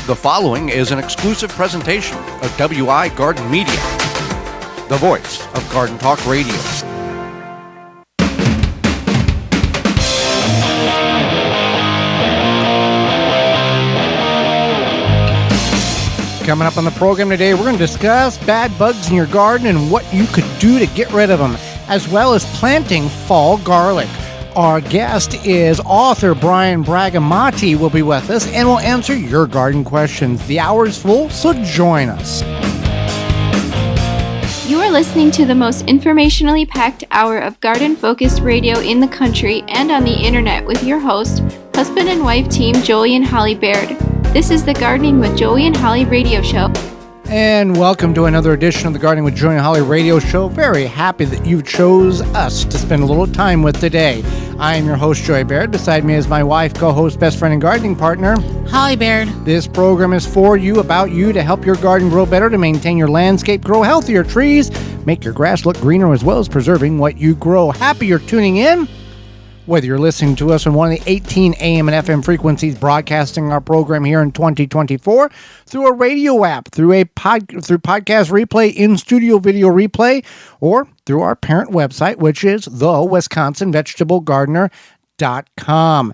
The following is an exclusive presentation of WI Garden Media, the voice of Garden Talk Radio. Coming up on the program today, we're going to discuss bad bugs in your garden and what you could do to get rid of them, as well as planting fall garlic. Our guest is author Brigantti will be with us and will answer your garden questions. The hour is full, so join us. You are listening to the most informationally packed hour of garden-focused radio in the country and on the internet with your host, husband and wife team Joey and Holly Baird. This is the Gardening with Joey and Holly radio show. And welcome to another edition of the Gardening with Joey and Holly radio show. Very happy that you chose us to spend a little time with today. I am your host, Joey Baird. Beside me is my wife, co-host, best friend, and gardening partner, Holly Baird. This program is for you, about you, to help your garden grow better, to maintain your landscape, grow healthier trees, make your grass look greener, as well as preserving what you grow. Happy you're tuning in. Whether you're listening to us on one of the 18 AM and FM frequencies broadcasting our program here in 2024, through a radio app, through podcast replay, in-studio video replay, or through our parent website, which is thewisconsinvegetablegardener.com.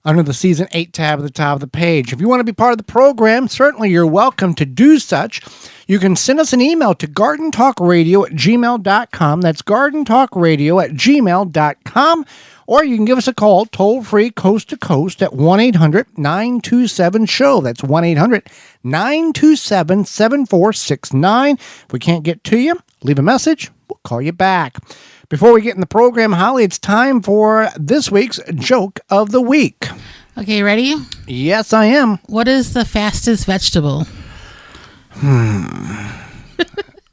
Under the Season 8 tab at the top of the page. If you want to be part of the program, certainly you're welcome to do such. You can send us an email to gardentalkradio@gmail.com. That's gardentalkradio@gmail.com. Or you can give us a call, toll-free, coast-to-coast, at 1-800-927-SHOW. That's 1-800-927-7469. If we can't get to you, leave a message. We'll call you back. Before we get in the program, Holly, it's time for this week's Joke of the Week. Okay, ready? Yes, I am. What is the fastest vegetable?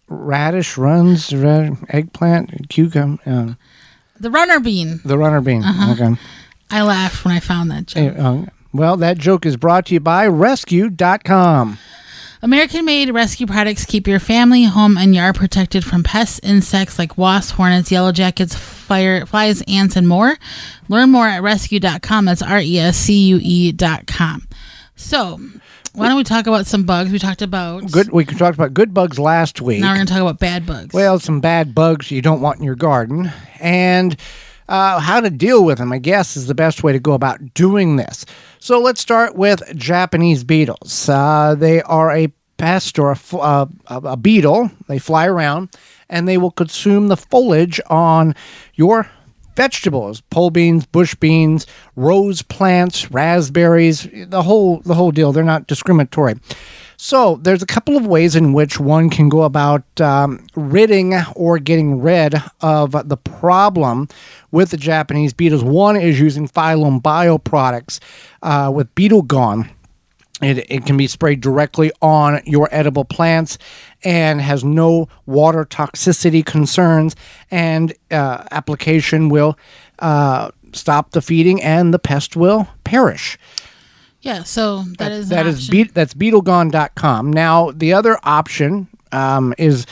Radish, runs, eggplant, cucumber. The runner bean. The runner bean. Uh-huh. Okay. I laughed when I found that joke. Well, that joke is brought to you by Rescue.com. American-made rescue products keep your family, home, and yard protected from pests, insects like wasps, hornets, yellow jackets, flies, ants, and more. Learn more at rescue.com. That's RESCUE.com. So, why don't we talk about some bugs? We talked about good bugs last week. Now we're going to talk about bad bugs. Well, some bad bugs you don't want in your garden, and how to deal with them, I guess, is the best way to go about doing this. So let's start with Japanese beetles. They are a pest or a beetle. They fly around, and they will consume the foliage on your vegetables, pole beans, bush beans, rose plants, raspberries, the whole deal. They're not discriminatory. So there's a couple of ways in which one can go about ridding or getting rid of the problem with the Japanese beetles. One is using Phylum Bio products with Beetle Gone. It can be sprayed directly on your edible plants and has no water toxicity concerns, and application will stop the feeding and the pest will perish. Yeah, so that's beetlegone.com. Now, the other option is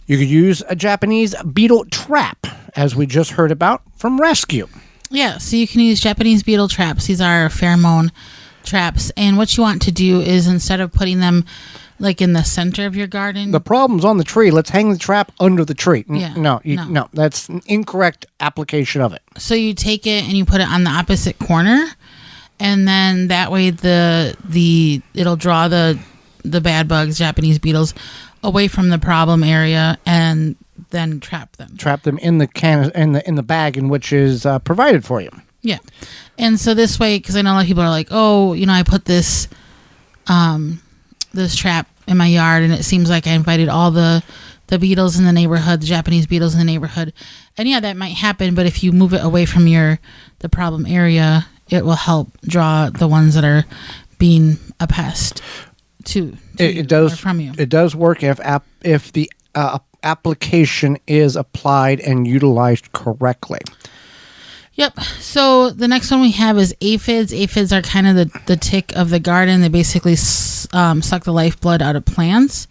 you could use a Japanese beetle trap, as we just heard about from Rescue. Yeah, so you can use Japanese beetle traps. These are pheromone traps, and what you want to do is, instead of putting them like in the center of your garden, the problem's on the tree. Let's hang the trap under the tree. Yeah, no, that's an incorrect application of it. So you take it and you put it on the opposite corner, and then that way it'll draw the bad bugs, Japanese beetles, away from the problem area, and then trap them. Trap them in the can in the bag in which is provided for you. Yeah. And so this way, because I know a lot of people are like, oh, I put this this trap in my yard, and it seems like I invited all the beetles in the neighborhood, the Japanese beetles in the neighborhood. And yeah, that might happen, but if you move it away from the problem area, it will help draw the ones that are being a pest from you. It does work if the application is applied and utilized correctly. Yep. So the next one we have is aphids. Aphids are kind of the tick of the garden. They basically suck the lifeblood out of plants.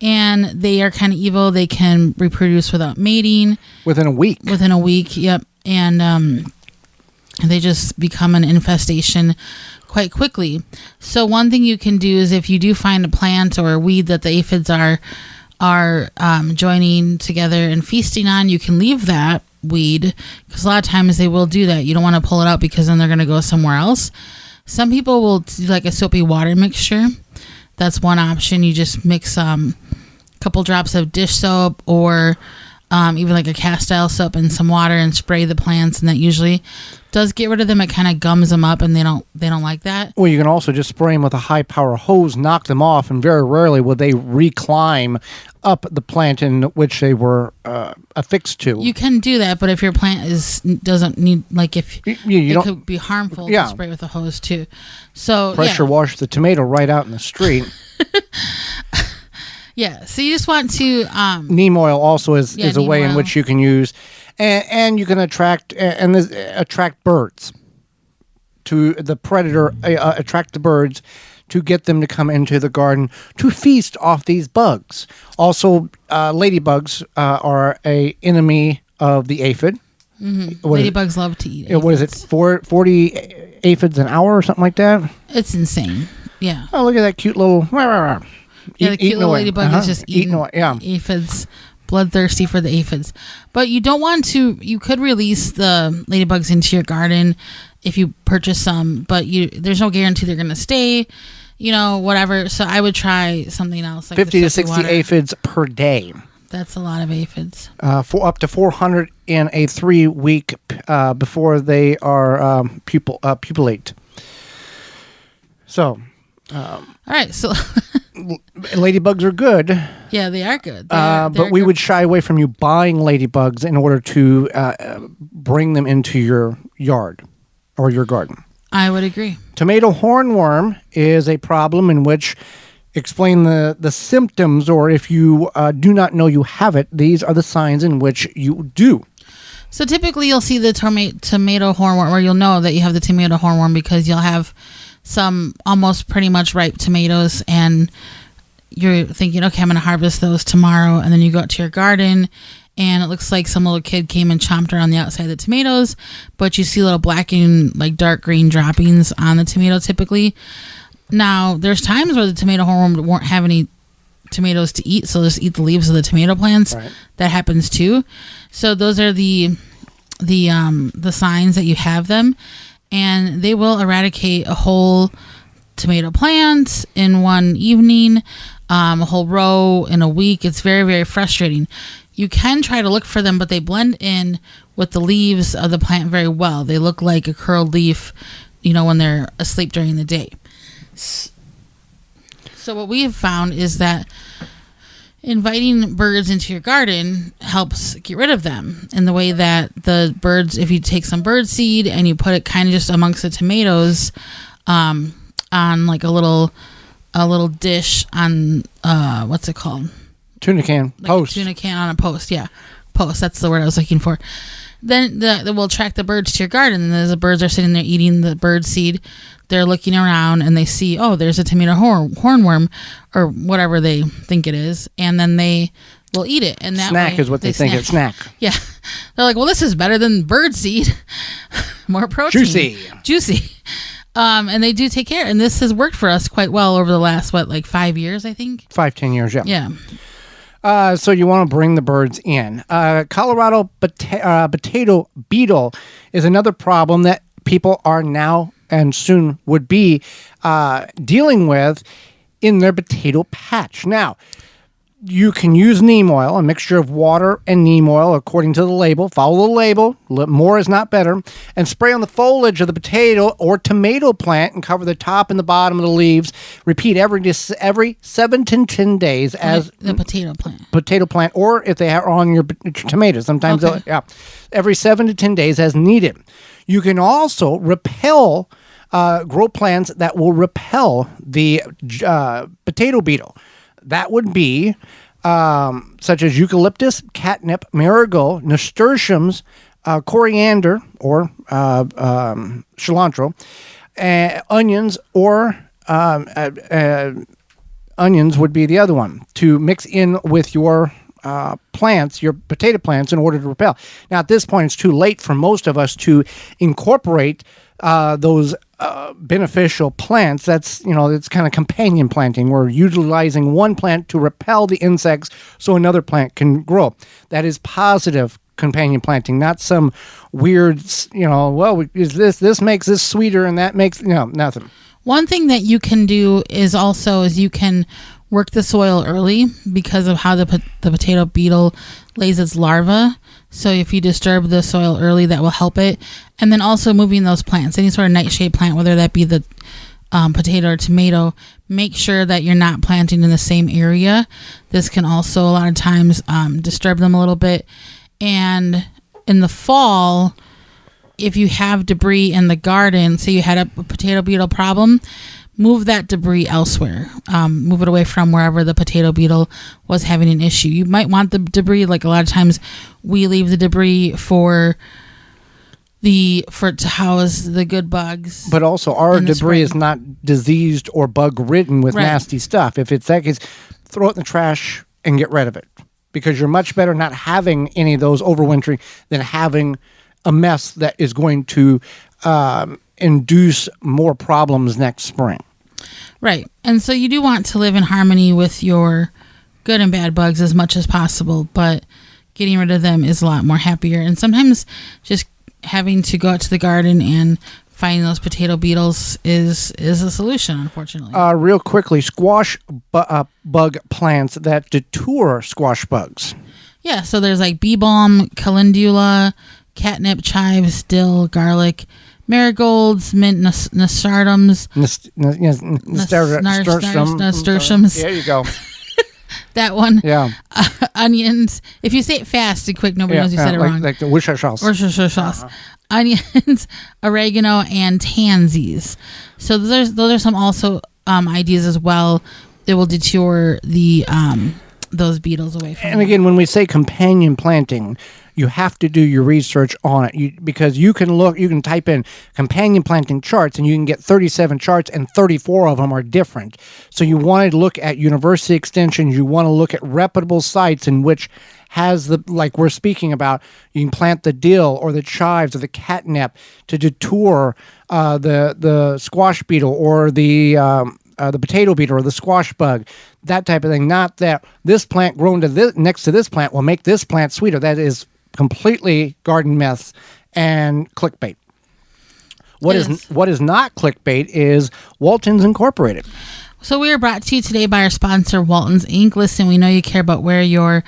And they are kind of evil. They can reproduce without mating. Within a week, yep. And they just become an infestation quite quickly. So one thing you can do is if you do find a plant or a weed that the aphids are joining together and feasting on, you can leave that weed, because a lot of times they will do that. You don't want to pull it out because then they're going to go somewhere else. Some people will do like a soapy water mixture. That's one option. You just mix a couple drops of dish soap or even like a cast style soap and some water and spray the plants, and that usually does get rid of them. It kind of gums them up, and they don't like that. Well, you can also just spray them with a high power hose, knock them off, and very rarely will they reclimb up the plant in which they were affixed to. You can do that, but if your plant doesn't need, like, if it could be harmful to spray with a hose too. So pressure wash the tomato right out in the street. Yeah, so you just want to neem oil also is a way oil. in which you can use, and you can attract birds to the predator, attract the birds to get them to come into the garden to feast off these bugs. Also, ladybugs are a enemy of the aphid. Mm-hmm. Ladybugs love to eat aphids. What is it, 40 aphids an hour or something like that? It's insane. Yeah. Oh, look at that cute little... Yeah, the cute little ladybug is just eating aphids, bloodthirsty for the aphids. But you don't want to, you could release the ladybugs into your garden if you purchase some, but there's no guarantee they're going to stay, whatever. So I would try something else. Like 50 to 60 aphids per day. That's a lot of aphids. For up to 400 in a 3-week before they are pupillate. So... all right, so... ladybugs are good. Yeah, they are good. But we would shy away from you buying ladybugs in order to bring them into your yard or your garden. I would agree. Tomato hornworm is a problem in which, explain the symptoms, or if you do not know you have it, these are the signs in which you do. So typically you'll see the tomato hornworm, or you'll know that you have the tomato hornworm because you'll have some almost pretty much ripe tomatoes, and you're thinking, okay, I'm going to harvest those tomorrow. And then you go out to your garden and it looks like some little kid came and chomped around the outside of the tomatoes, but you see little black and like dark green droppings on the tomato typically. Now, there's times where the tomato hornworm won't have any tomatoes to eat, so just eat the leaves of the tomato plants. Right. That happens too. So those are the signs that you have them. And they will eradicate a whole tomato plant in one evening, a whole row in a week. It's very, very frustrating. You can try to look for them, but they blend in with the leaves of the plant very well. They look like a curled leaf, when they're asleep during the day. So what we have found is that inviting birds into your garden helps get rid of them in the way that the birds, if you take some bird seed and you put it kind of just amongst the tomatoes on like a little dish on what's it called? Tuna can. Like post. A tuna can on a post, yeah. Post, that's the word I was looking for. Then that will attract the birds to your garden, and as the birds are sitting there eating the bird seed, they're looking around and they see, oh, there's a tomato hornworm or whatever they think it is, and then they will eat it. And that snack way, is what they think it's snack. Yeah. They're like, well, this is better than bird seed. More protein. Juicy. And they do take care. And this has worked for us quite well over the last, 5 years, I think? 5-10 years, yeah. Yeah. So you want to bring the birds in. Colorado potato beetle is another problem that people are now and soon would be dealing with in their potato patch. Now, you can use neem oil, a mixture of water and neem oil, according to the label. Follow the label. More is not better. And spray on the foliage of the potato or tomato plant and cover the top and the bottom of the leaves. Repeat every 7 to 10 days as the potato plant. Potato plant, or if they are on your tomatoes. Sometimes, every 7 to 10 days as needed. You can also grow plants that will repel the potato beetle. That would be such as eucalyptus, catnip, marigold, nasturtiums, coriander or cilantro, onions, or onions would be the other one to mix in with your plants, your potato plants, in order to repel. Now, at this point, it's too late for most of us to incorporate those beneficial plants. That's, it's kind of companion planting. We're utilizing one plant to repel the insects so another plant can grow. That is positive companion planting, not some weird, is this makes this sweeter and that makes, nothing. One thing that you can do is you can work the soil early because of how the potato beetle lays its larva. So if you disturb the soil early, that will help it. And then also moving those plants, any sort of nightshade plant, whether that be the potato or tomato, make sure that you're not planting in the same area. This can also a lot of times disturb them a little bit. And in the fall, if you have debris in the garden, say you had a potato beetle problem, move that debris elsewhere. Move it away from wherever the potato beetle was having an issue. You might want the debris, like a lot of times we leave the debris for it to house the good bugs. But also our debris is not diseased or bug ridden with nasty stuff. If it's that case, throw it in the trash and get rid of it, because you're much better not having any of those overwintering than having a mess that is going to induce more problems next spring. Right. And so you do want to live in harmony with your good and bad bugs as much as possible, but getting rid of them is a lot more happier. And sometimes just having to go out to the garden and finding those potato beetles is a solution, unfortunately. Real quickly, squash bug plants that deter squash bugs. Yeah, so there's like bee balm, calendula, catnip, chives, dill, garlic, marigolds, mint, nasturtiums. Nasturtiums. There you go. That one. Yeah. Onions. If you say it fast and quick, nobody knows you said it wrong. Like the Worcestershire sauce. Worcestershire sauce. Onions, oregano, and tansies. So those are some also ideas as well. It will deter those beetles away from. And again, when we say companion planting, you have to do your research on it, because you can type in companion planting charts and you can get 37 charts and 34 of them are different. So you want to look at university extensions. You want to look at reputable sites in which has like we're speaking about, you can plant the dill or the chives or the catnip to deter the squash beetle or the potato beetle or the squash bug, that type of thing. Not that this plant grown next to this plant will make this plant sweeter. That is completely garden myths and clickbait. What is not clickbait is Walton's Incorporated. So we are brought to you today by our sponsor, Walton's Inc. Listen, we know you care about where your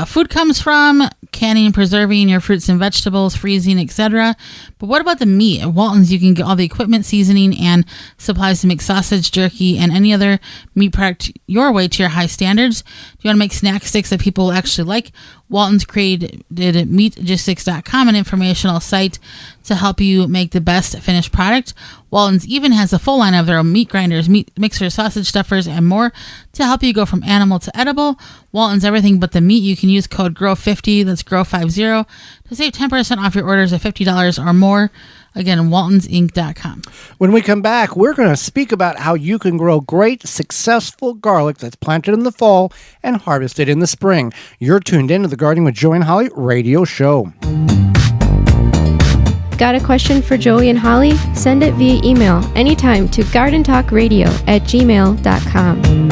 food comes from, canning and preserving your fruits and vegetables, freezing, etc. But what about the meat? At Walton's, you can get all the equipment, seasoning, and supplies to make sausage, jerky, and any other meat product your way to your high standards. Do you want to make snack sticks that people will actually like? Walton's created meatgistics.com, an informational site to help you make the best finished product. Walton's even has a full line of their own meat grinders, meat mixers, sausage stuffers, and more to help you go from animal to edible. Walton's everything but the meat. You can use code GROW50, that's GROW50, to save 10% off your orders of $50 or more. Again, waltonsinc.com. When we come back, we're going to speak about how you can grow great, successful garlic that's planted in the fall and harvested in the spring. You're tuned into the Gardening with Joey and Holly radio show. Got a question for Joey and Holly? Send it via email anytime to gardentalkradio@gmail.com.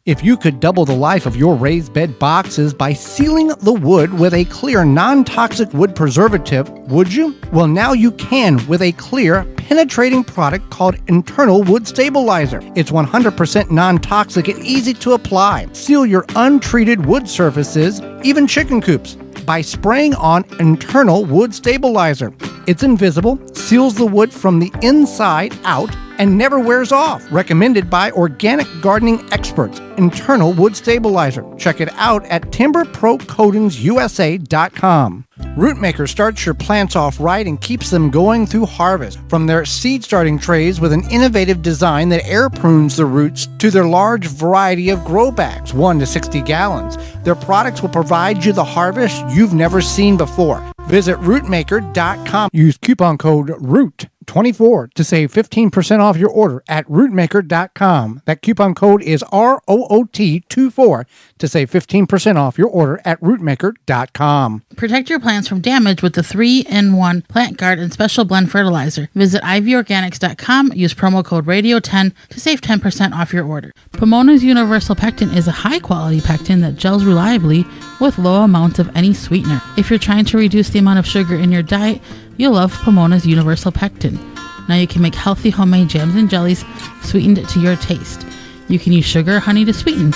If you could double the life of your raised bed boxes by sealing the wood with a clear, non-toxic wood preservative, would you? Well, now you can with a clear, penetrating product called Internal Wood Stabilizer. It's 100% non-toxic and easy to apply. Seal your untreated wood surfaces, even chicken coops, by spraying on Internal Wood Stabilizer. It's invisible, seals the wood from the inside out, and never wears off. Recommended by organic gardening experts, Internal Wood Stabilizer. Check it out at timberprocoatingsusa.com. Rootmaker starts your plants off right and keeps them going through harvest. From their seed starting trays with an innovative design that air prunes the roots to their large variety of grow bags, 1 to 60 gallons, their products will provide you the harvest you've never seen before. Visit rootmaker.com. Use coupon code ROOT root24 to save 15% off your order at rootmaker.com. That coupon code is ROOT24 to save 15% off your order at rootmaker.com. Protect your plants from damage with the 3-in-1 Plant Guard and Special Blend Fertilizer. Visit ivorganics.com. Use promo code RADIO10 to save 10% off your order. Pomona's Universal Pectin is a high-quality pectin that gels reliably with low amounts of any sweetener. If you're trying to reduce the amount of sugar in your diet, you'll love Pomona's Universal Pectin. Now you can make healthy homemade jams and jellies sweetened to your taste. You can use sugar or honey to sweeten.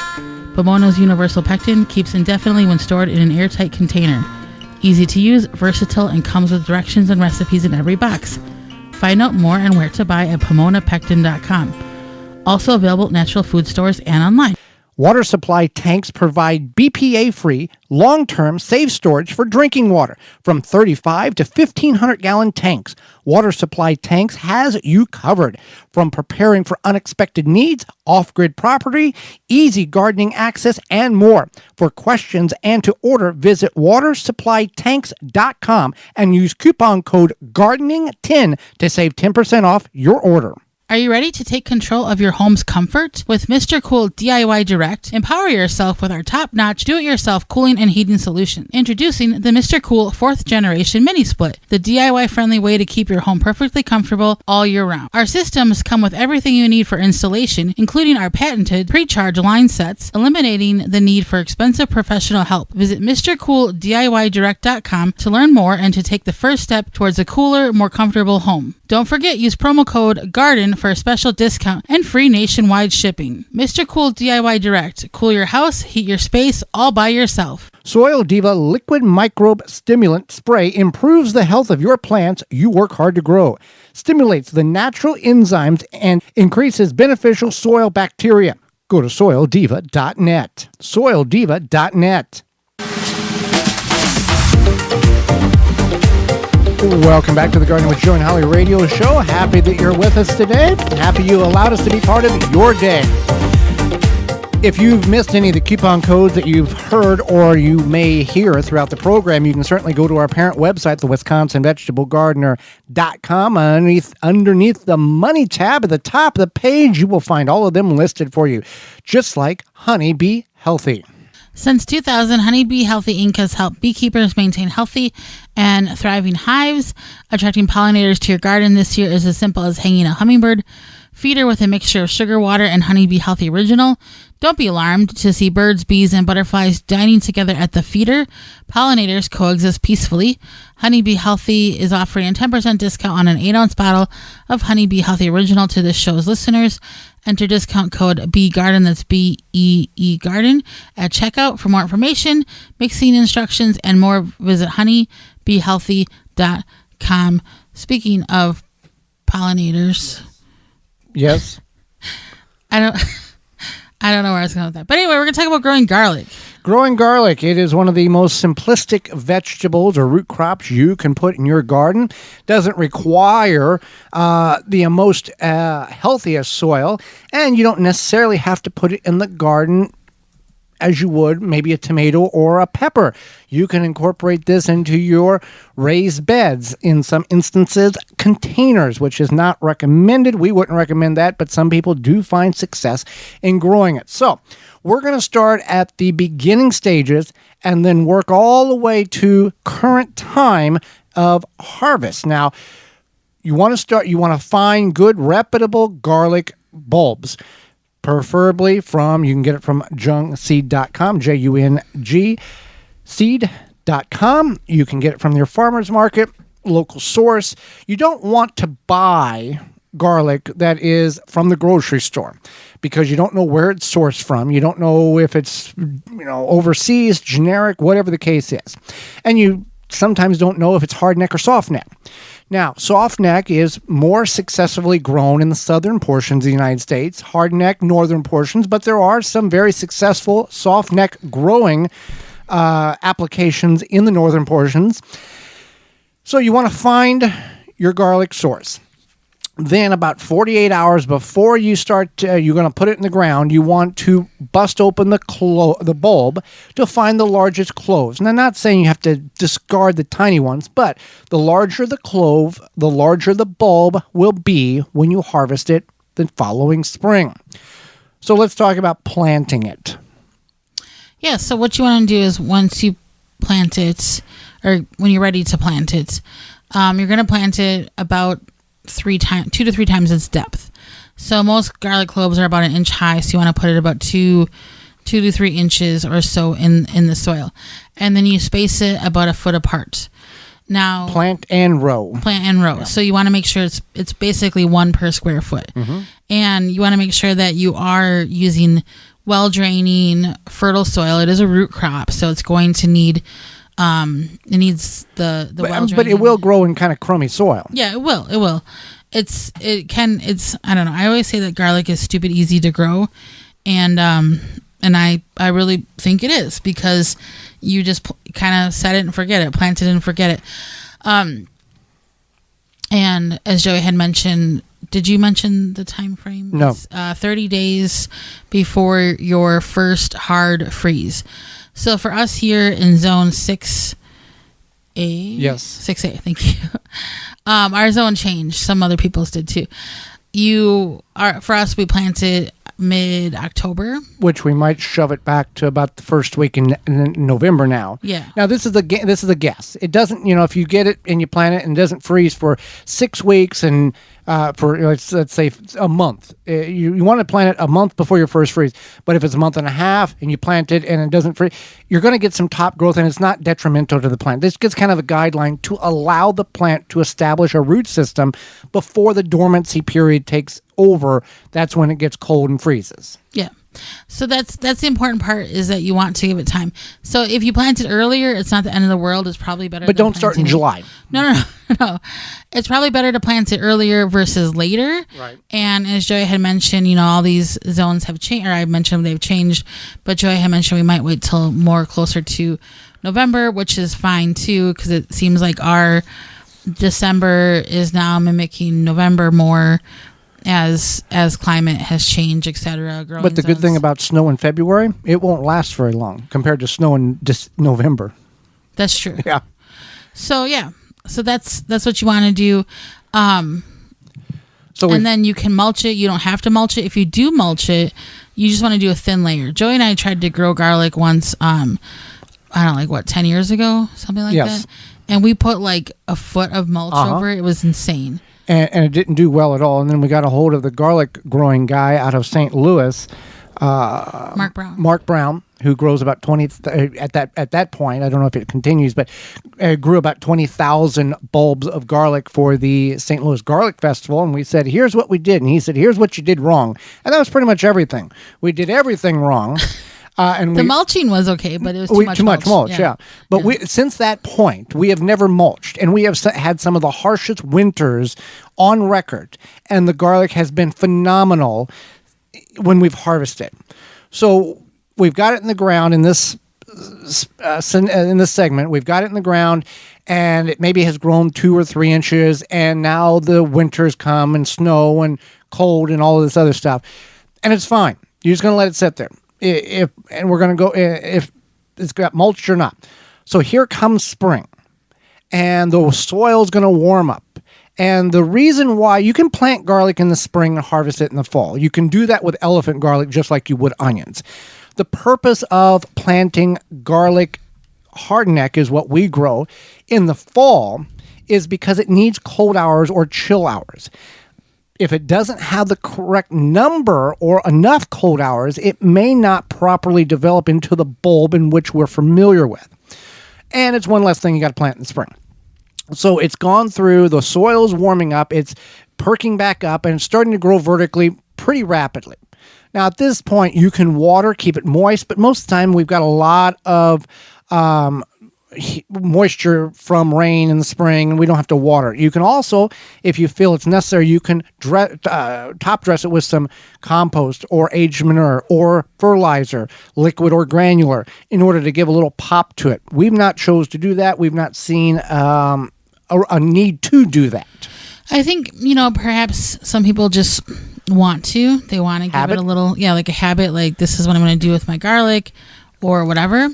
Pomona's Universal Pectin keeps indefinitely when stored in an airtight container. Easy to use, versatile, and comes with directions and recipes in every box. Find out more and where to buy at PomonaPectin.com. Also available at natural food stores and online. Water supply tanks provide BPA-free, long-term, safe storage for drinking water. From 35 to 1,500-gallon tanks, Water Supply Tanks has you covered. From preparing for unexpected needs, off-grid property, easy gardening access, and more. For questions and to order, visit watersupplytanks.com and use coupon code GARDENING10 to save 10% off your order. Are you ready to take control of your home's comfort? With Mr. Cool DIY Direct, empower yourself with our top-notch do-it-yourself cooling and heating solution. Introducing the Mr. Cool 4th Generation Mini Split, the DIY-friendly way to keep your home perfectly comfortable all year round. Our systems come with everything you need for installation, including our patented pre-charge line sets, eliminating the need for expensive professional help. Visit MrCoolDIYDirect.com to learn more and to take the first step towards a cooler, more comfortable home. Don't forget, use promo code GARDEN for a special discount and free nationwide shipping. Mr. Cool DIY Direct. Cool your house, heat your space, all by yourself. Soil Diva Liquid Microbe Stimulant Spray improves the health of your plants you work hard to grow, stimulates the natural enzymes, and increases beneficial soil bacteria. Go to soildiva.net. Soildiva.net. Welcome back to the Garden with Joe and Holly radio show. Happy that you're with us today. Happy you allowed us to be part of your day. If you've missed any of the coupon codes that you've heard or you may hear throughout the program, you can certainly go to our parent website, the WisconsinVegetableGardener.com. Underneath the Money tab at the top of the page, you will find all of them listed for you, just like Honey Bee Healthy. Since 2000, Honeybee Healthy Inc. has helped beekeepers maintain healthy and thriving hives. Attracting pollinators to your garden this year is as simple as hanging a hummingbird feeder with a mixture of sugar water and Honeybee Healthy Original. Don't be alarmed to see birds, bees, and butterflies dining together at the feeder. Pollinators coexist peacefully. Honeybee Healthy is offering a 10% discount on an 8-ounce bottle of Honeybee Healthy Original to this show's listeners. Enter discount code BEEGARDEN, that's BEE Garden, at checkout. For more information, mixing instructions, and more, visit honeybeehealthy.com. Speaking of pollinators. Yes. I don't know where I was going with that. But anyway, we're going to talk about growing garlic. Growing garlic, it is one of the most simplistic vegetables or root crops you can put in your garden. Doesn't require the most healthiest soil, and you don't necessarily have to put it in the garden as you would maybe a tomato or a pepper. You can incorporate this into your raised beds, in some instances, containers, which is not recommended. We wouldn't recommend that, but some people do find success in growing it. So we're going to start at the beginning stages and then work all the way to current time of harvest. Now, you want to find good, reputable garlic bulbs. Preferably you can get it from jungseed.com, Jung seed.com. You can get it from your farmer's market, local source. You don't want to buy garlic that is from the grocery store because you don't know where it's sourced from. You don't know if it's, overseas, generic, whatever the case is. And you sometimes don't know if it's hardneck or softneck. Now, softneck is more successfully grown in the southern portions of the United States, hardneck, northern portions, but there are some very successful softneck growing applications in the northern portions. So you want to find your garlic source. then about 48 hours before you start, you're going to put it in the ground. You want to bust open the bulb to find the largest cloves. And I'm not saying you have to discard the tiny ones, but the larger the clove, the larger the bulb will be when you harvest it the following spring. So let's talk about planting it. Yeah, so what you want to do is once you plant it, or when you're ready to plant it, you're going to plant it about 2 to 3 times its depth. So most garlic cloves are about 1 inch high, so you want to put it about 2 to 3 inches or so in the soil. And then you space it about 1 foot apart. Now plant and row. Yeah. So you want to make sure it's basically 1 per square foot. Mm-hmm. And you want to make sure that you are using well-draining, fertile soil. It is a root crop, so it's going to need it needs the well-draining. But it will grow in kind of crummy soil. Yeah, it will. It's I don't know. I always say that garlic is stupid easy to grow, and I really think it is, because you just kind of set it and forget it, plant it and forget it. And as Joey had mentioned, did you mention the time frame? No. 30 days before your first hard freeze. So for us here in zone 6A. Yes. 6A, thank you. Our zone changed. Some other people's did too. For us, we planted mid-October, which we might shove it back to about the first week in November now. Yeah. Now this is a guess. It doesn't, if you get it and you plant it and it doesn't freeze for 6 weeks and for let's say a month, you want to plant it a month before your first freeze. But if it's a month and a half and you plant it and it doesn't freeze, you're going to get some top growth, and it's not detrimental to the plant. This gets kind of a guideline to allow the plant to establish a root system before the dormancy period takes over. That's when it gets cold and freezes. Yeah. So that's the important part, is that you want to give it time. So if you plant it earlier, it's not the end of the world. It's probably better. But don't start in July. No. It's probably better to plant it earlier versus later. Right. And as Joey had mentioned, all these zones have changed, or I mentioned they've changed, but Joey had mentioned we might wait till more closer to November, which is fine too, because it seems like our December is now mimicking November more, as climate has changed, etc. But the good thing about snow in February, it won't last very long compared to snow in November. That's true. Yeah. So that's what you want to do. And then you can mulch it. You don't have to mulch it. If you do mulch it, you just want to do a thin layer. Joey and I tried to grow garlic once, I don't know, 10 years ago, something like that. And we put 1 foot of mulch over it. It was insane. And it didn't do well at all. And then we got a hold of the garlic growing guy out of St. Louis, Mark Brown, who grows about 20 at that point. I don't know if it continues, but grew about 20,000 bulbs of garlic for the St. Louis Garlic Festival. And we said, "Here's what we did," and he said, "Here's what you did wrong." And that was pretty much everything. We did everything wrong. And the mulching was okay, but it was too much mulch. Yeah. But since that point, we have never mulched, and we have had some of the harshest winters on record, and the garlic has been phenomenal when we've harvested. So we've got it in the ground in this segment. We've got it in the ground, and it maybe has grown 2 or 3 inches, and now the winters come and snow and cold and all of this other stuff, and it's fine. You're just going to let it sit there. And we're going to go if it's got mulch or not. So here comes spring, and the soil's going to warm up. And the reason why you can plant garlic in the spring and harvest it in the fall, you can do that with elephant garlic just like you would onions. The purpose of planting garlic hardneck is what we grow in the fall is because it needs cold hours or chill hours. If it doesn't have the correct number or enough cold hours, it may not properly develop into the bulb in which we're familiar with. And it's one less thing you got to plant in the spring. So it's gone through, the soil's warming up, it's perking back up, and it's starting to grow vertically pretty rapidly. Now, at this point, you can water, keep it moist, but most of the time we've got a lot of moisture from rain in the spring, and we don't have to water it. You can also, if you feel it's necessary, you can top dress it with some compost or aged manure or fertilizer, liquid or granular, in order to give a little pop to it. We've not chose to do that. We've not seen a need to do that. I think, perhaps some people just want to. They want to give it a little, like a habit, like this is what I'm going to do with my garlic or whatever.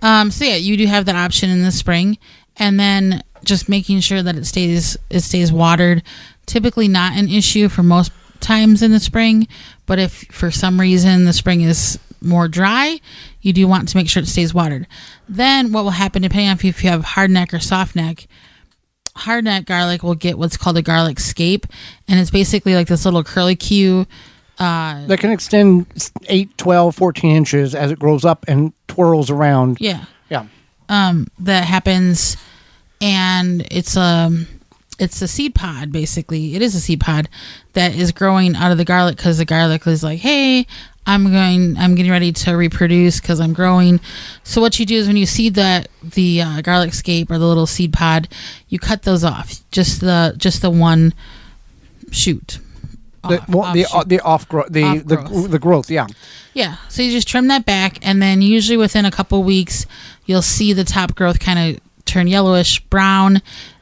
So yeah, you do have that option in the spring. And then just making sure that it stays watered. Typically not an issue for most times in the spring. But if for some reason the spring is more dry, you do want to make sure it stays watered. Then what will happen, depending on if you have hard neck or soft neck, hard neck garlic will get what's called a garlic scape, and it's basically like this little curlicue that can extend 8, 12, 14 inches as it grows up and twirls around. Yeah. That happens, and it's a seed pod. Basically, it is a seed pod that is growing out of the garlic, because the garlic is like, hey, I'm getting ready to reproduce because I'm growing. So what you do is when you seed the garlic scape or the little seed pod, you cut those off. Just the one shoot. The growth. Yeah. Yeah. So you just trim that back, and then usually within a couple weeks, you'll see the top growth kind of turn yellowish brown.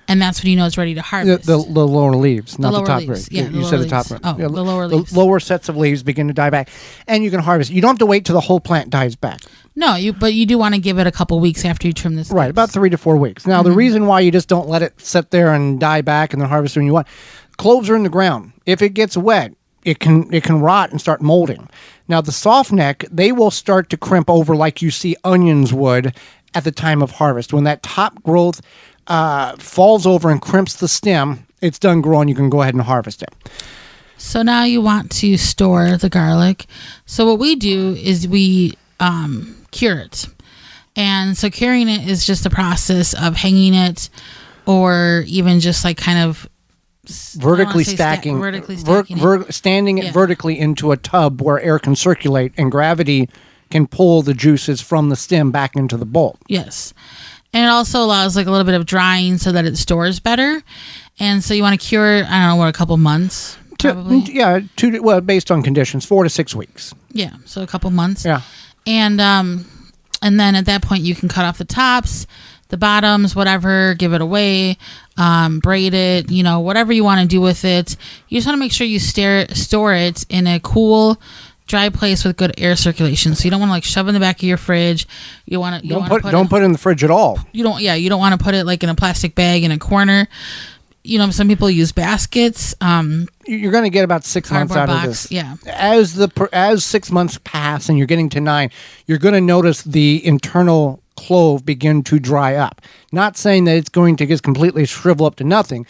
And that's when you know it's ready to harvest. The lower leaves, not the top leaves. growth. Yeah, you said the top growth. Oh, the lower leaves. The lower sets of leaves begin to die back, and you can harvest. You don't have to wait till the whole plant dies back. No, but you do want to give it a couple weeks after you trim this. Right, about 3 to 4 weeks. Now, the reason why you just don't let it sit there and die back and then harvest when you want, cloves are in the ground. If it gets wet, it can rot and start molding. Now, the soft neck, they will start to crimp over like you see onions would at the time of harvest. When that top growth falls over and crimps the stem, it's done growing. You can go ahead and harvest it. So now you want to store the garlic. So what we do is we cure it. And so curing it is just a process of hanging it, or even just like kind of vertically stacking, standing it vertically into a tub where air can circulate and gravity can pull the juices from the stem back into the bowl. Yes. And it also allows like a little bit of drying so that it stores better. And so you want to cure, I don't know, a couple months, probably? Based on conditions, 4 to 6 weeks. Yeah, so a couple months. Yeah. And then at that point you can cut off the tops, the bottoms, whatever, give it away, braid it, whatever you want to do with it. You just want to make sure you store it in a cool, dry place with good air circulation. So you don't want to like shove it in the back of your fridge. Don't put it in the fridge at all. You don't want to put it like in a plastic bag in a corner. Some people use baskets. You're going to get about 6 months out of this. Yeah. As 6 months pass and you're getting to 9, you're going to notice the internal clove begin to dry up. Not saying that it's going to just completely shrivel up to nothing,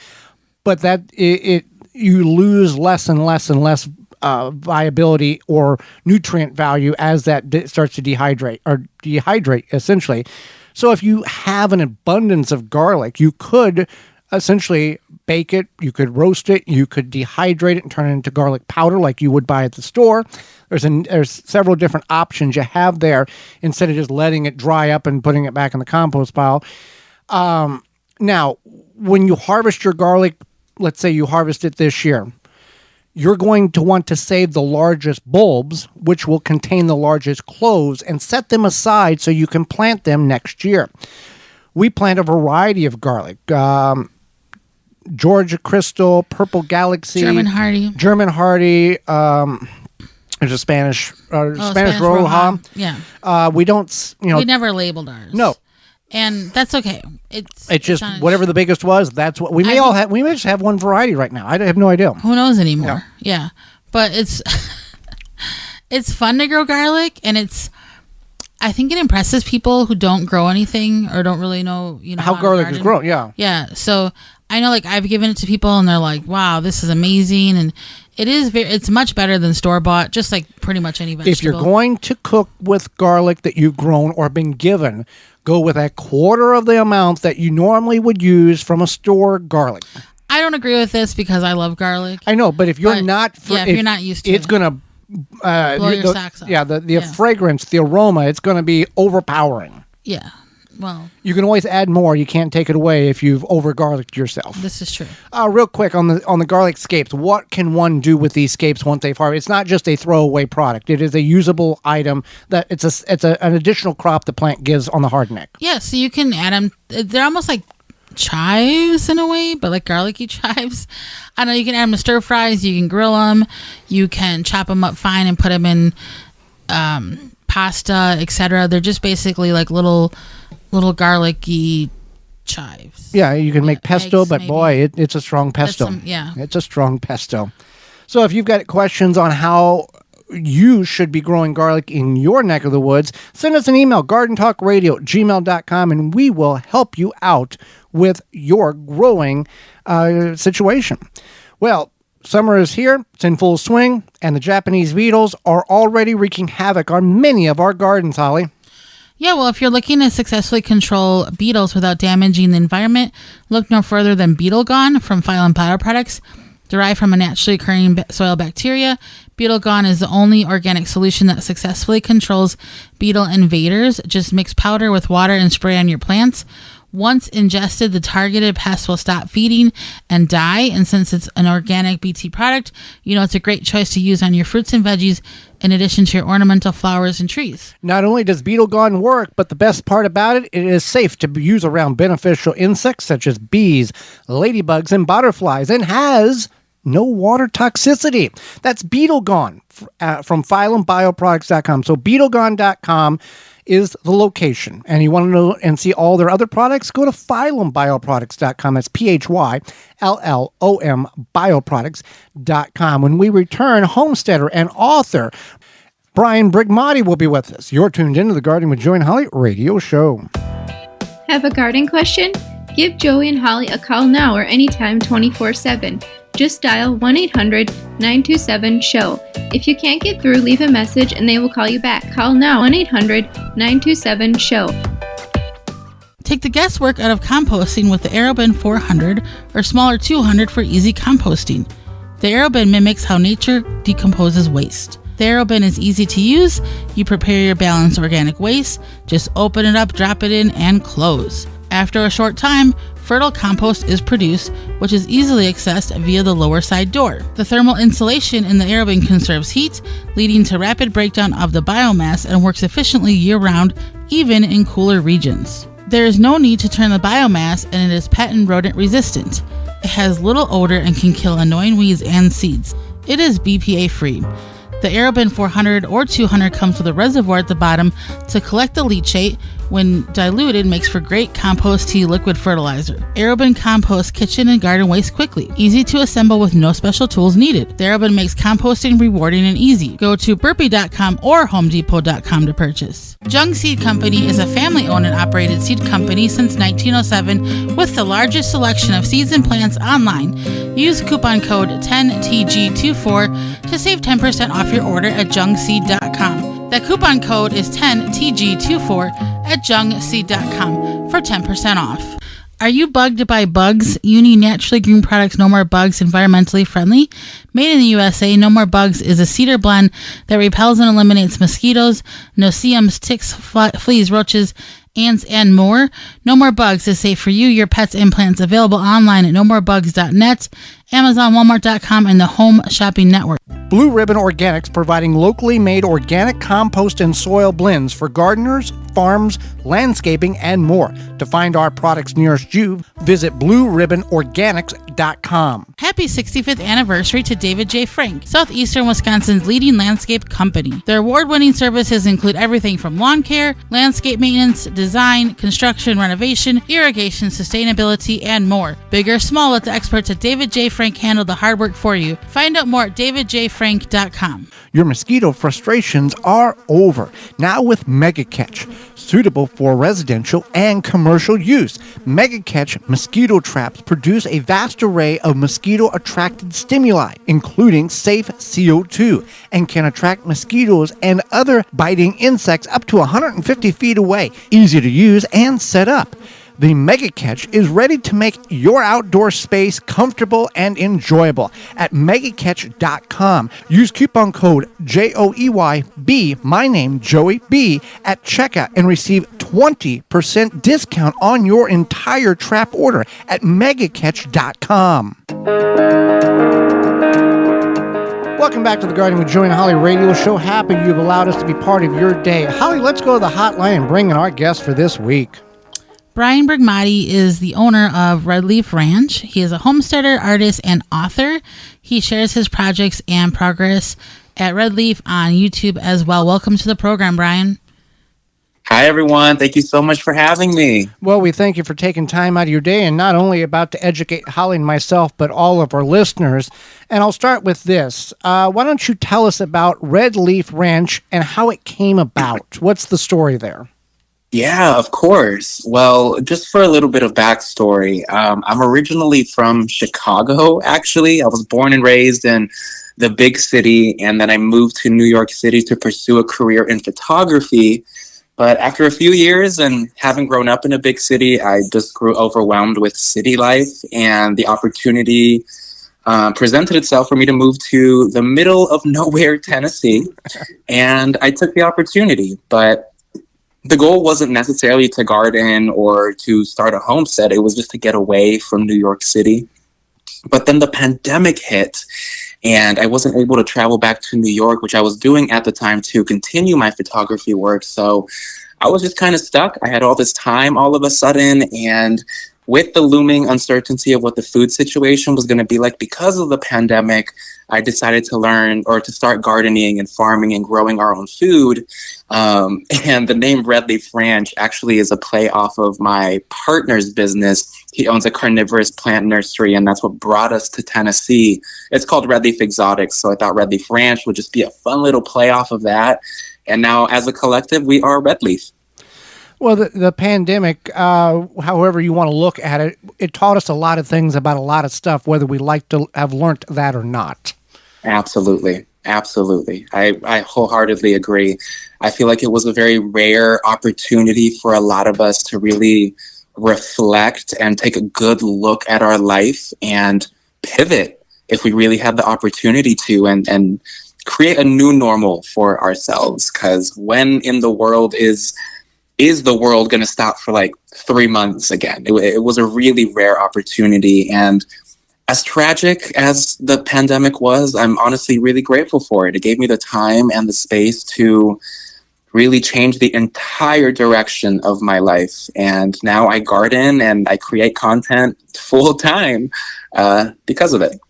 but that you lose less and less and less viability or nutrient value as that starts to dehydrate essentially. So if you have an abundance of garlic, you could essentially bake it, you could roast it, you could dehydrate it and turn it into garlic powder like you would buy at the store. There's several different options you have there instead of just letting it dry up and putting it back in the compost pile. Now, when you harvest your garlic, let's say you harvest it this year, you're going to want to save the largest bulbs, which will contain the largest cloves, and set them aside so you can plant them next year. We plant a variety of garlic. Georgia Crystal, Purple Galaxy, German Hardy. There's a Spanish Roja. Yeah. We don't, we never labeled ours. No. And that's okay. It's just whatever the biggest was. That's what we may all have. We may just have one variety right now. I have no idea. Who knows anymore? Yeah. But it's it's fun to grow garlic, and I think it impresses people who don't grow anything or don't really know, how garlic is grown. Yeah. Yeah. So I know, like, I've given it to people and they're like, wow, this is amazing. And it's much better than store-bought, just like pretty much any vegetable. If you're going to cook with garlic that you've grown or been given, go with a quarter of the amount that you normally would use from a store garlic. I don't agree with this because I love garlic. I know, but if you're not... if you're not used to it. It's going to... blow your socks off. Yeah, the fragrance, the aroma, it's going to be overpowering. Yeah. Well, you can always add more. You can't take it away if you've over garlicked yourself. This is true. Real quick on the garlic scapes, what can one do with these scapes once they've harvested? It's not just a throwaway product. It is a usable item that it's an additional crop the plant gives on the hard neck. Yeah, so you can add them. They're almost like chives in a way, but like garlicky chives. I know you can add them to stir fries, you can grill them, you can chop them up fine and put them in pasta, etc. They're just basically like little garlicky chives. Yeah, you can make pesto, eggs, but maybe. boy, it's a strong pesto. It's a strong pesto. So if you've got questions on how you should be growing garlic in your neck of the woods, send us an email, gardentalkradio@gmail.com, and we will help you out with your growing situation. Well, summer is here, it's in full swing, and the Japanese beetles are already wreaking havoc on many of our gardens, Holly. Yeah, well, if you're looking to successfully control beetles without damaging the environment, look no further than Beetle Gone from Phylum Bioproducts. Derived from a naturally occurring soil bacteria, Beetle Gone is the only organic solution that successfully controls beetle invaders. Just mix powder with water and spray on your plants. Once ingested, the targeted pest will stop feeding and die. And since it's an organic BT product, it's a great choice to use on your fruits and veggies in addition to your ornamental flowers and trees. Not only does Beetle Gone work, but the best part about it is safe to use around beneficial insects such as bees, ladybugs, and butterflies, and has no water toxicity. That's Beetle Gone from PhylumBioproducts.com. So BeetleGone.com is the location. And you want to know and see all their other products? Go to PhylumBioproducts.com. That's PhylLLOM Bioproducts.com. When we return, homesteader and author Brian Brigantti will be with us. You're tuned into the Gardening with Joey and Holly radio show. Have a garden question? Give Joey and Holly a call now or anytime 24/7. Just dial 1-800-927-SHOW. If you can't get through, leave a message and they will call you back. Call now, 1-800-927-SHOW. Take the guesswork out of composting with the AeroBin 400 or smaller 200 for easy composting. The AeroBin mimics how nature decomposes waste. The AeroBin is easy to use. You prepare your balanced organic waste, just open it up, drop it in, and close. After a short time, fertile compost is produced, which is easily accessed via the lower side door. The thermal insulation in the AeroBin conserves heat, leading to rapid breakdown of the biomass and works efficiently year-round, even in cooler regions. There is no need to turn the biomass, and it is pet and rodent resistant. It has little odor and can kill annoying weeds and seeds. It is BPA free. The AeroBin 400 or 200 comes with a reservoir at the bottom to collect the leachate. When diluted, makes for great compost tea liquid fertilizer. AeroBin composts kitchen and garden waste quickly. Easy to assemble with no special tools needed. The AeroBin makes composting rewarding and easy. Go to burpee.com or homedepot.com to purchase. Jung Seed Company is a family-owned and operated seed company since 1907 with the largest selection of seeds and plants online. Use coupon code 10TG24 to save 10% off your order at jungseed.com. That coupon code is 10TG24 at jungseed.com for 10% off. Are you bugged by bugs? You need naturally green products, No More Bugs, environmentally friendly. Made in the USA, No More Bugs is a cedar blend that repels and eliminates mosquitoes, no-see-ums, ticks, fleas, roaches, ants, and more. No More Bugs is safe for you, your pets, and plants. Available online at nomorebugs.net, Amazon, Walmart.com, and the Home Shopping Network. Blue Ribbon Organics, providing locally made organic compost and soil blends for gardeners, farms, landscaping, and more. To find our products nearest you, visit blueribbonorganics.com. Happy 65th anniversary to David J. Frank, Southeastern Wisconsin's leading landscape company. Their award-winning services include everything from lawn care, landscape maintenance, design, construction, renovation, irrigation, sustainability, and more. Big or small, let the experts at David J. Frank handle the hard work for you. Find out more at davidjfrank.com. Your mosquito frustrations are over. Now with Mega Catch, suitable for residential and commercial use. Mega Catch mosquito traps produce a vast array of mosquito-attracted stimuli, including safe CO2, and can attract mosquitoes and other biting insects up to 150 feet away. Easy to use and set up. The Mega Catch is ready to make your outdoor space comfortable and enjoyable at megacatch.com. Use coupon code JOEYB, my name Joey B, at checkout and receive 20% discount on your entire trap order at megacatch.com. Welcome back to the Gardening with Joey and Holly radio show. Happy you've allowed us to be part of your day. Holly, let's go to the hotline and bring in our guest for this week. Brian Brigantti is the owner of Red Leaf Ranch. He is a homesteader, artist, and author. He shares his projects and progress at Red Leaf on YouTube as well. Welcome to the program, Brian. Hi, everyone. Thank you so much for having me. Well, we thank you for taking time out of your day and not only about to educate Holly and myself, but all of our listeners. And I'll start with this. Why don't you tell us about Red Leaf Ranch and how it came about? What's the story there? Yeah, of course. Well, just for a little bit of backstory, I'm originally from Chicago, actually. I was born and raised in the big city, and then I moved to New York City to pursue a career in photography. But after a few years and having grown up in a big city, I just grew overwhelmed with city life, and the opportunity presented itself for me to move to the middle of nowhere, Tennessee. And I took the opportunity. But the goal wasn't necessarily to garden or to start a homestead. It was just to get away from New York City. But then the pandemic hit, and I wasn't able to travel back to New York, which I was doing at the time to continue my photography work. So I was just kind of stuck. I had all this time all of a sudden, and with the looming uncertainty of what the food situation was going to be like because of the pandemic, I decided to learn or to start gardening and farming and growing our own food. And the name Red Leaf Ranch actually is a play off of my partner's business. He owns a carnivorous plant nursery, and that's what brought us to Tennessee. It's called Red Leaf Exotics, so I thought Red Leaf Ranch would just be a fun little play off of that. And now, as a collective, we are Red Leaf. Well, the pandemic, however you want to look at it, it taught us a lot of things about a lot of stuff, whether we like to have learned that or not. Absolutely. Absolutely. I wholeheartedly agree. I feel like it was a very rare opportunity for a lot of us to really reflect and take a good look at our life and pivot if we really had the opportunity to and create a new normal for ourselves. Because when in the world is the world going to stop for like 3 months again? It was a really rare opportunity. And as tragic as the pandemic was, I'm honestly really grateful for it. It gave me the time and the space to really change the entire direction of my life. And now I garden and I create content full time because of it.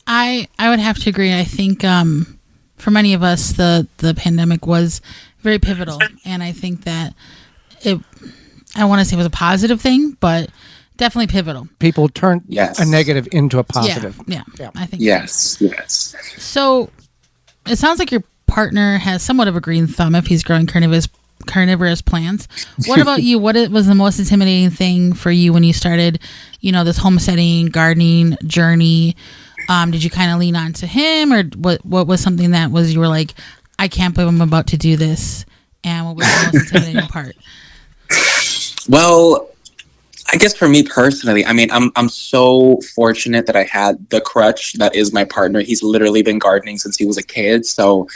I would have to agree. I think for many of us, the pandemic was very pivotal, and I think that I want to say it was a positive thing, but definitely pivotal. People turn a negative into a positive. Yeah. I think yes. So it sounds like your partner has somewhat of a green thumb if he's growing carnivorous plants. What about you? What was the most intimidating thing for you when you started, this homesteading, gardening journey? Did you kind of lean on to him, or what was something that you were like, I can't believe I'm about to do this? And what was the most intimidating part? Well, I guess for me personally, I mean, I'm so fortunate that I had the crutch that is my partner. He's literally been gardening since he was a kid, so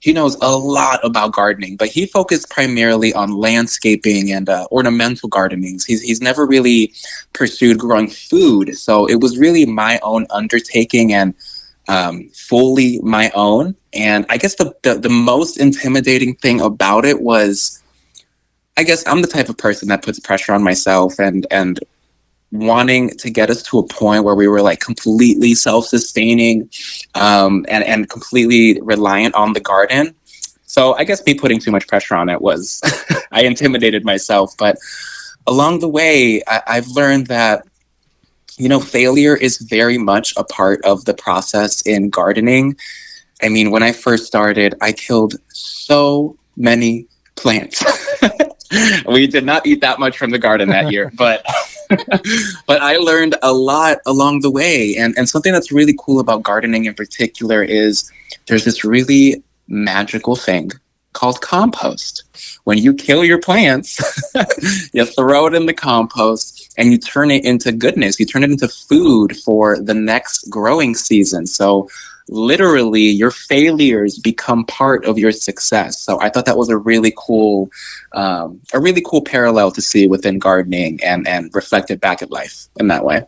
he knows a lot about gardening, but he focused primarily on landscaping and ornamental gardening. He's never really pursued growing food, so it was really my own undertaking and fully my own. And I guess the most intimidating thing about it was, I guess I'm the type of person that puts pressure on myself and wanting to get us to a point where we were like completely self-sustaining and completely reliant on the garden. So I guess me putting too much pressure on it was, I intimidated myself. But along the way, I've learned that, failure is very much a part of the process in gardening. I mean, when I first started, I killed so many plants. We did not eat that much from the garden that year, but I learned a lot along the way. And something that's really cool about gardening in particular is there's this really magical thing called compost. When you kill your plants, you throw it in the compost and you turn it into goodness. You turn it into food for the next growing season. So literally your failures become part of your success. So I thought that was a really cool parallel to see within gardening and reflected back at life in that way.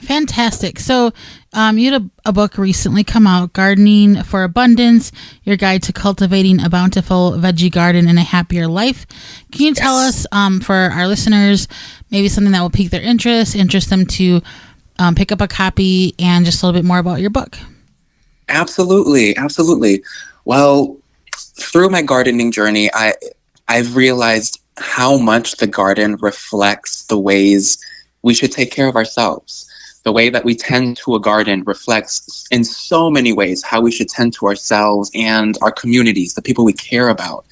Fantastic. So, you had a book recently come out, Gardening for Abundance, Your Guide to Cultivating a Bountiful Veggie Garden and a Happier Life. Can you tell us, for our listeners, maybe something that will pique their interest them to pick up a copy, and just a little bit more about your book? Absolutely. Well, through my gardening journey, I've realized how much the garden reflects the ways we should take care of ourselves. The way that we tend to a garden reflects in so many ways how we should tend to ourselves and our communities, the people we care about.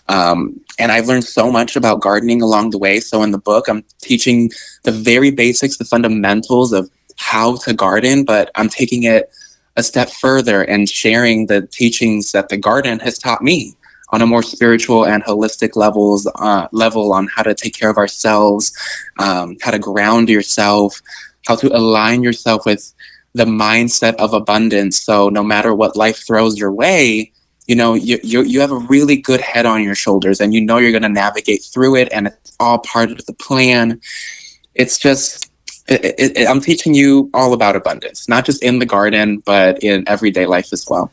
And I've learned so much about gardening along the way. So in the book, I'm teaching the very basics, the fundamentals of how to garden, but I'm taking it a step further and sharing the teachings that the garden has taught me on a more spiritual and holistic level on how to take care of ourselves, how to ground yourself, how to align yourself with the mindset of abundance. So no matter what life throws your way, you have a really good head on your shoulders, and you're going to navigate through it, and it's all part of the plan. It's just, I'm teaching you all about abundance, not just in the garden, but in everyday life as well.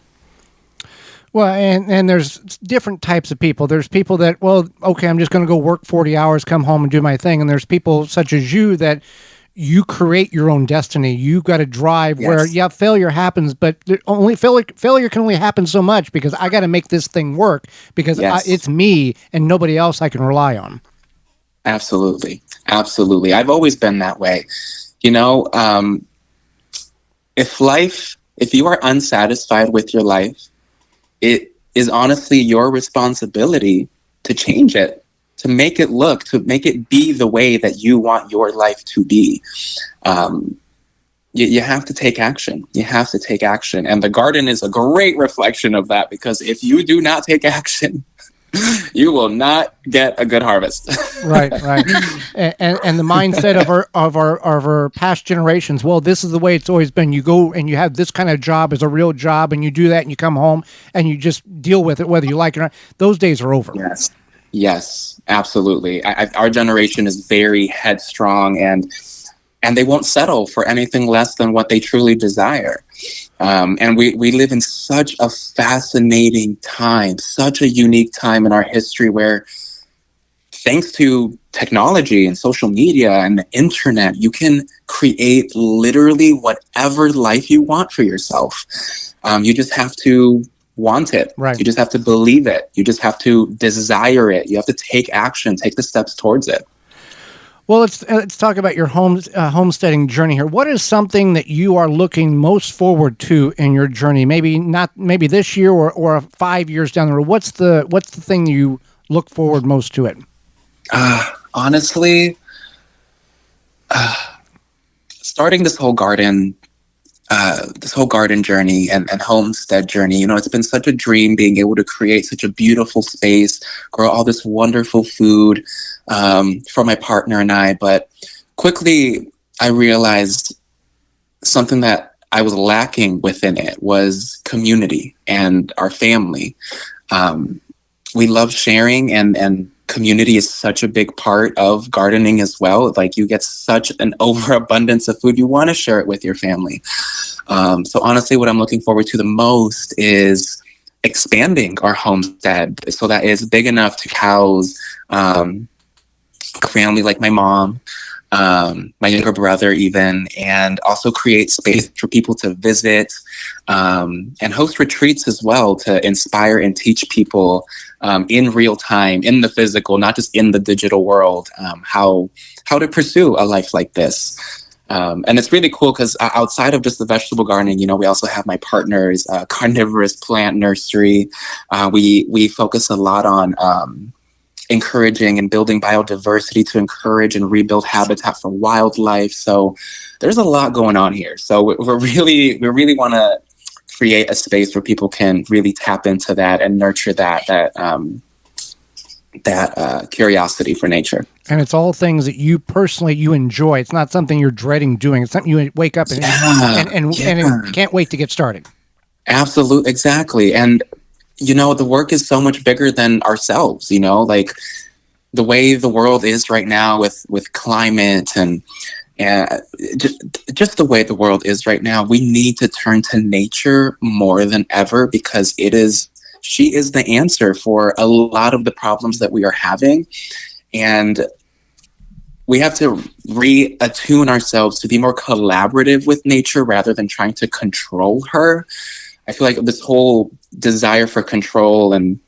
Well, and there's different types of people. There's people that, well, okay, I'm just going to go work 40 hours, come home and do my thing. And there's people such as you that you create your own destiny. You've got to drive where, failure happens, but failure can only happen so much, because I got to make this thing work, because it's me and nobody else I can rely on. Absolutely. I've always been that way. If you are unsatisfied with your life, it is honestly your responsibility to change it, to make it be the way that you want your life to be. You have to take action. And the garden is a great reflection of that, because if you do not take action, you will not get a good harvest. Right. And the mindset of our past generations, well, this is the way it's always been. You go and you have this kind of job as a real job, and you do that, and you come home and you just deal with it, whether you like it or not. Those days are over. Yes, absolutely. Our generation is very headstrong, and they won't settle for anything less than what they truly desire. And we live in such a fascinating time, such a unique time in our history, where thanks to technology and social media and the internet, you can create literally whatever life you want for yourself. You just have to want it. Right. You just have to believe it. You just have to desire it. You have to take action, take the steps towards it. Well, let's talk about your homesteading journey here. What is something that you are looking most forward to in your journey? Maybe this year or 5 years down the road. What's the thing you look forward most to it? Honestly, starting this whole garden journey and homestead journey, it's been such a dream being able to create such a beautiful space, grow all this wonderful food for my partner and I. But quickly, I realized something that I was lacking within it was community and our family. We love sharing, and community is such a big part of gardening as well. Like, you get such an overabundance of food, you want to share it with your family. So honestly, what I'm looking forward to the most is expanding our homestead so that it's big enough to house a family like my mom, my younger brother even, and also create space for people to visit, and host retreats as well to inspire and teach people in real time, in the physical, not just in the digital world, how to pursue a life like this. And it's really cool because outside of just the vegetable gardening, we also have my partner's carnivorous plant nursery. We focus a lot on encouraging and building biodiversity to encourage and rebuild habitat for wildlife. So there's a lot going on here. So we really want to create a space where people can really tap into that and nurture that curiosity for nature. And it's all things that you personally enjoy. It's not something you're dreading doing. It's something you wake up and can't wait to get started. Absolutely, exactly. And the work is so much bigger than ourselves. Like the way the world is right now with climate and And just the way the world is right now, we need to turn to nature more than ever, because she is the answer for a lot of the problems that we are having. And we have to reattune ourselves to be more collaborative with nature rather than trying to control her. I feel like this whole desire for control and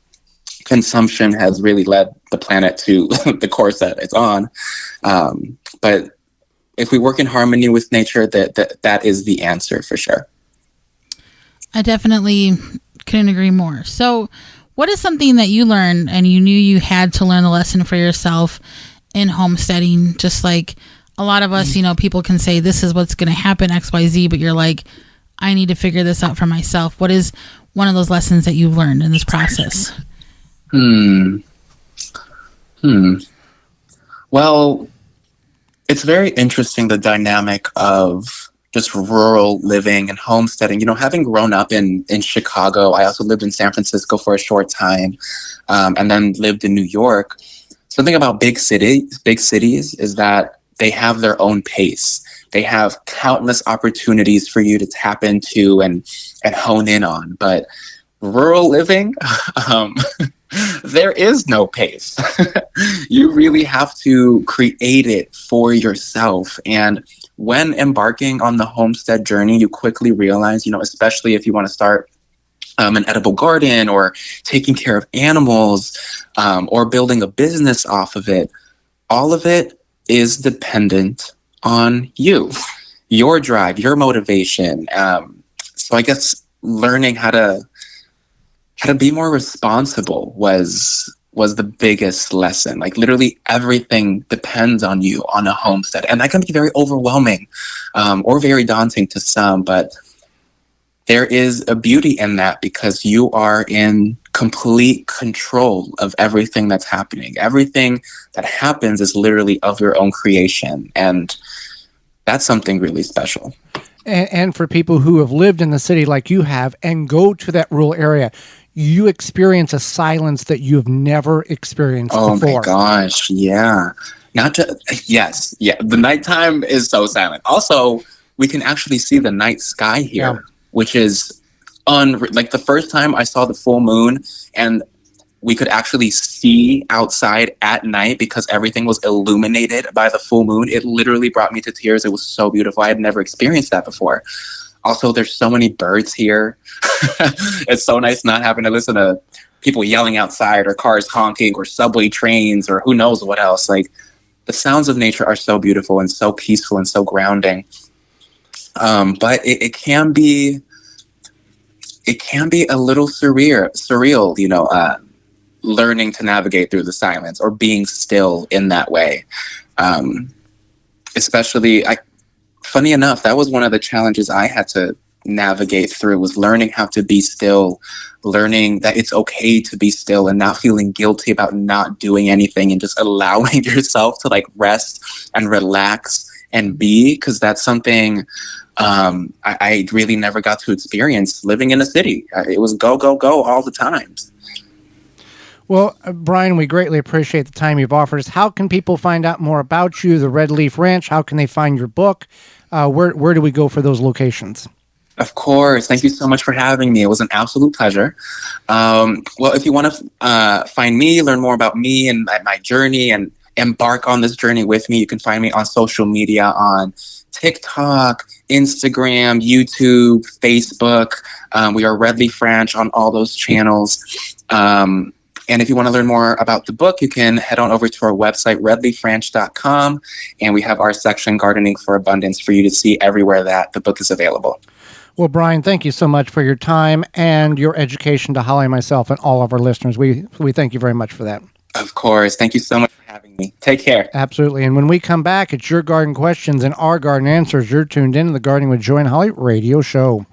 consumption has really led the planet to the course that it's on. But if we work in harmony with nature, that is the answer for sure. I definitely couldn't agree more. So what is something that you learned and you knew you had to learn the lesson for yourself in homesteading? Just like a lot of us, people can say this is what's going to happen, XYZ, but you're like, I need to figure this out for myself. What is one of those lessons that you've learned in this process? Well, it's very interesting, the dynamic of just rural living and homesteading. Having grown up in Chicago, I also lived in San Francisco for a short time, and then lived in New York. Something about big cities is that they have their own pace. They have countless opportunities for you to tap into and hone in on. But rural living, there is no pace. You really have to create it for yourself. And when embarking on the homestead journey, you quickly realize, especially if you want to start an edible garden or taking care of animals, or building a business off of it, all of it is dependent on you, your drive, your motivation. So I guess learning how to be more responsible was the biggest lesson. Like literally everything depends on you on a homestead. And that can be very overwhelming, or very daunting to some, but there is a beauty in that because you are in complete control of everything that's happening. Everything that happens is literally of your own creation. And that's something really special. And for people who have lived in the city like you have and go to that rural area, you experience a silence that you have never experienced before. Oh my gosh, yeah. Yes, yeah. The nighttime is so silent. Also, we can actually see the night sky here, which is like the first time I saw the full moon and we could actually see outside at night because everything was illuminated by the full moon. It literally brought me to tears. It was so beautiful. I had never experienced that before. Also, there's so many birds here. It's so nice not having to listen to people yelling outside or cars honking or subway trains or who knows what else. Like the sounds of nature are so beautiful and so peaceful and so grounding. But it can be a little surreal, learning to navigate through the silence or being still in that way. Funny enough, that was one of the challenges I had to navigate through, was learning how to be still, learning that it's okay to be still and not feeling guilty about not doing anything and just allowing yourself to like rest and relax and be, because that's something I really never got to experience living in a city. It was go, go, go all the time. Well, Brian, we greatly appreciate the time you've offered us. How can people find out more about you, the Red Leaf Ranch? How can they find your book? Where do we go for those locations? Of course. Thank you so much for having me. It was an absolute pleasure. Well, if you want to find me, learn more about me and my journey and embark on this journey with me, you can find me on social media on TikTok, Instagram, YouTube, Facebook. We are Red Leaf Ranch on all those channels. And if you want to learn more about the book, you can head on over to our website, redleafranch.com. And we have our section, Gardening for Abundance, for you to see everywhere that the book is available. Well, Brian, thank you so much for your time and your education to Holly, myself, and all of our listeners. We thank you very much for that. Of course. Thank you so much for having me. Take care. Absolutely. And when we come back, it's your garden questions and our garden answers. You're tuned in to the Gardening with Joey and Holly radio show.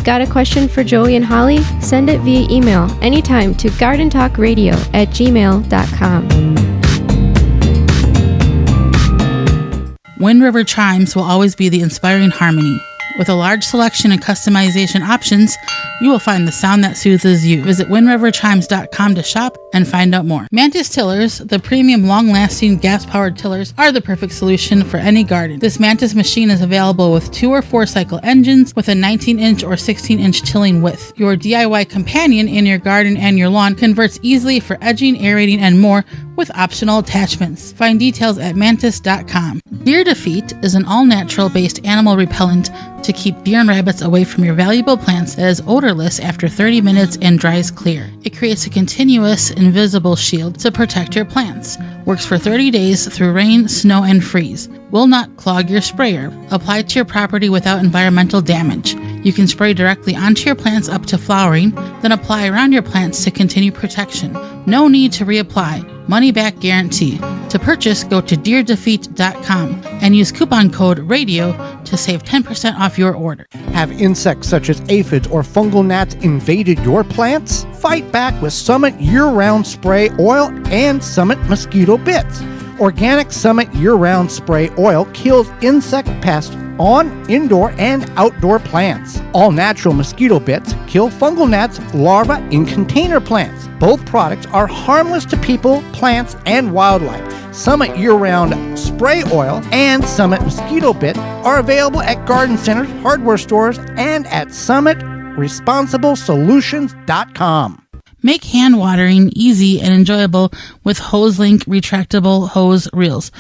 Got a question for Joey and Holly? Send it via email anytime to gardentalkradio@gmail.com. Wind River chimes will always be the inspiring harmony. With a large selection and customization options, you will find the sound that soothes you. Visit windriverchimes.com to shop and find out more. Mantis tillers, the premium long-lasting gas-powered tillers, are the perfect solution for any garden. This Mantis machine is available with 2 or 4 cycle engines with a 19-inch or 16-inch tilling width. Your DIY companion in your garden and your lawn converts easily for edging, aerating, and more with optional attachments. Find details at mantis.com. Deer Defeat is an all-natural based animal repellent to keep deer and rabbits away from your valuable plants that is odorless after 30 minutes and dries clear. It creates a continuous, invisible shield to protect your plants. Works for 30 days through rain, snow, and freeze. Will not clog your sprayer. Apply to your property without environmental damage. You can spray directly onto your plants up to flowering, then apply around your plants to continue protection. No need to reapply. Money back guarantee. To purchase, go to deerdefeat.com and use coupon code RADIO to save 10% off your order. Have insects such as aphids or fungal gnats invaded your plants? Fight back with Summit year-round spray oil and Summit mosquito bits. Organic Summit year-round spray oil kills insect pests on indoor and outdoor plants. All natural mosquito bits kill fungal gnats larvae in container plants. Both products are harmless to people, plants, and wildlife. Summit year-round spray oil and Summit mosquito bit are available at garden centers, hardware stores, and at summitresponsiblesolutions.com. Make hand watering easy and enjoyable with HoseLink retractable hose reels.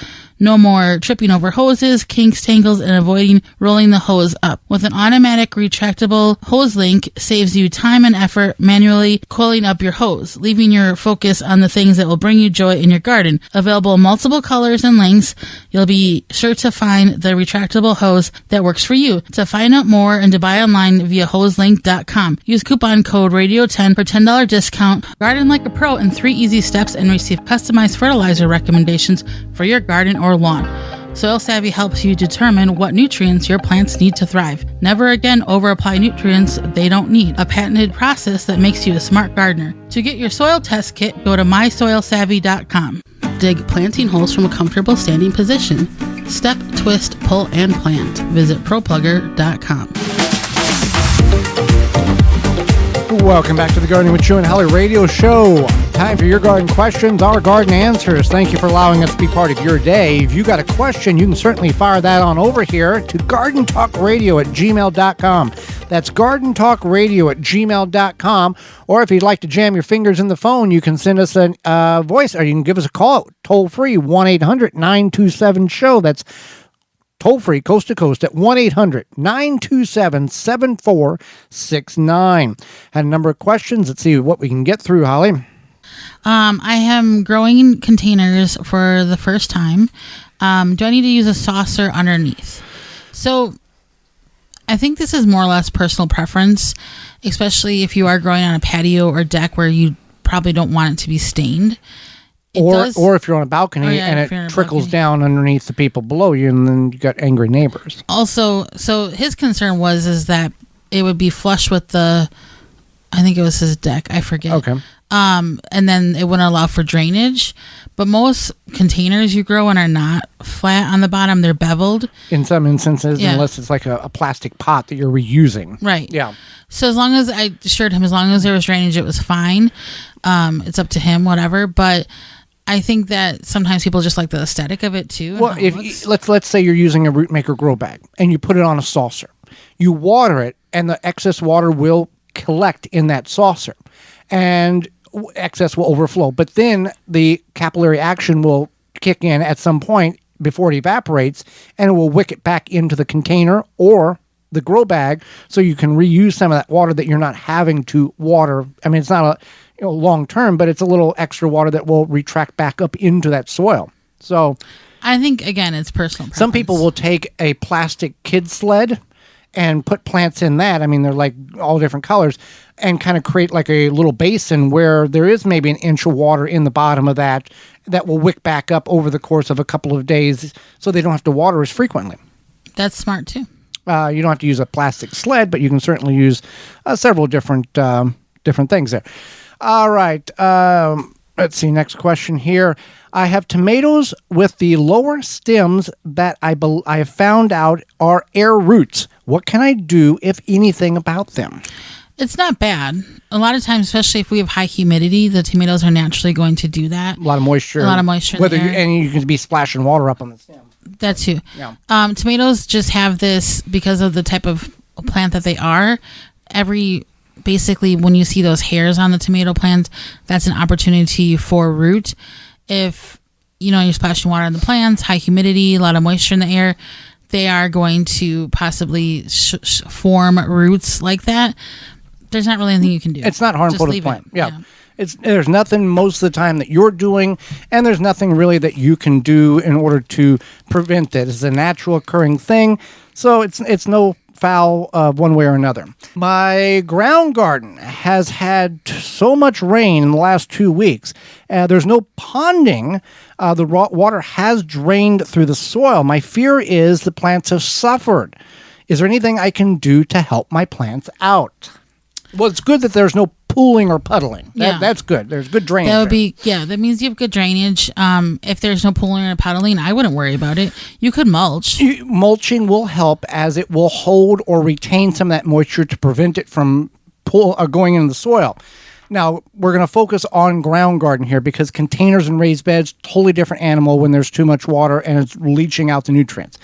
No more tripping over hoses, kinks, tangles, and avoiding rolling the hose up. With an automatic retractable HoseLink saves you time and effort manually coiling up your hose, leaving your focus on the things that will bring you joy in your garden. Available in multiple colors and lengths, you'll be sure to find the retractable hose that works for you. To find out more and to buy online via hoselink.com, use coupon code RADIO10 for $10 discount. Garden like a pro in 3 easy steps and receive customized fertilizer recommendations for your garden or lawn. Soil Savvy helps you determine what nutrients your plants need to thrive. Never again over-apply nutrients they don't need. A patented process that makes you a smart gardener. To get your soil test kit, go to mysoilsavvy.com. Dig planting holes from a comfortable standing position. Step, twist, pull, and plant. Visit ProPlugger.com. Welcome back to the Gardening with Joe and Holly radio show. Time for your garden questions, our garden answers. Thank you for allowing us to be part of your day. If you got a question, you can certainly fire that on over here to gardentalkradio@gmail.com. That's gardentalkradio@gmail.com. Or if you'd like to jam your fingers in the phone, you can send us a voice, or you can give us a call toll free, 1-800-927-SHOW. That's toll free, coast to coast, at 1-800-927-7469. Had a number of questions. Let's see what we can get through, Holly. I am growing containers for the first time. Do I need to use a saucer underneath? So I think this is more or less personal preference, especially if you are growing on a patio or deck where you probably don't want it to be stained. Or if you're on a balcony and it trickles down underneath the people below you, and then you got angry neighbors. Also, so his concern is that it would be flush with I think it was his deck, I forget. Okay. And then it wouldn't allow for drainage. But most containers you grow in are not flat on the bottom; they're beveled. In some instances, unless it's like a plastic pot that you're reusing. Right. Yeah. So as long as I assured him, as long as there was drainage, it was fine. It's up to him, whatever. But I think that sometimes people just like the aesthetic of it too. Well, let's say you're using a root maker grow bag and you put it on a saucer. You water it, and the excess water will collect in that saucer, and excess will overflow. But then the capillary action will kick in at some point before it evaporates, and it will wick it back into the container or the grow bag, so you can reuse some of that water that you're not having to water. I mean, it's not long term, but it's a little extra water that will retract back up into that soil. So I think, again, it's personal preference. Some people will take a plastic kid sled and put plants in that. I mean, they're like all different colors, and kind of create like a little basin where there is maybe an inch of water in the bottom of that will wick back up over the course of a couple of days, so they don't have to water as frequently. That's smart too. You don't have to use a plastic sled, but you can certainly use several different things there. All right. Let's see, next question here. I have tomatoes with the lower stems that I have found out are air roots. What can I do, if anything, about them? It's not bad. A lot of times, especially if we have high humidity, the tomatoes are naturally going to do that. A lot of moisture. A lot of moisture. Whether and you can be splashing water up on the stem. That too. Yeah. Tomatoes just have this because of the type of plant that they are. Basically, when you see those hairs on the tomato plant, that's an opportunity for root. If you're splashing water on the plants, high humidity, a lot of moisture in the air, they are going to possibly form roots like that. There's not really anything you can do. It's not harmful to the plant. Yeah. There's nothing most of the time that you're doing, and there's nothing really that you can do in order to prevent it. It's a natural occurring thing, so it's no foul one way or another. My ground garden has had so much rain in the last 2 weeks. There's no ponding. The raw water has drained through the soil. My fear is the plants have suffered. Is there anything I can do to help my plants out? Well, it's good that there's no pooling or puddling. That's good. There's good drainage. That would be, that means you have good drainage. If there's no pooling or puddling, I wouldn't worry about it. You could mulch. Mulching will help, as it will hold or retain some of that moisture to prevent it from going into the soil. Now, we're going to focus on ground garden here, because containers and raised beds, totally different animal when there's too much water and it's leaching out the nutrients.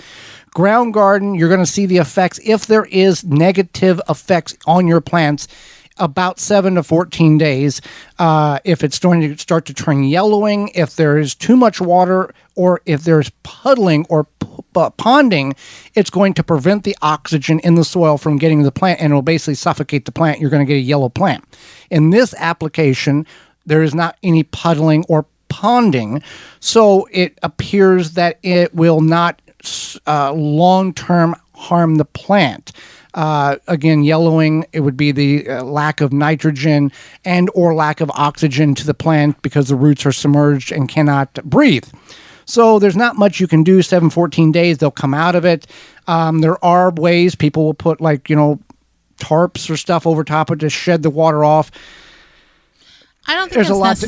Ground garden, you're going to see the effects, if there is negative effects on your plants, about 7 to 14 days. If it's going to start to turn yellowing, if there is too much water, or if there's puddling or ponding, it's going to prevent the oxygen in the soil from getting to the plant, and it will basically suffocate the plant. You're going to get a yellow plant. In this application, there is not any puddling or ponding, so it appears that it will not long-term harm the plant. Again, yellowing, it would be the lack of nitrogen and or lack of oxygen to the plant, because the roots are submerged and cannot breathe. So there's not much you can do. 14 days, they'll come out of it. There are ways people will put tarps or stuff over top of it to shed the water off. I don't think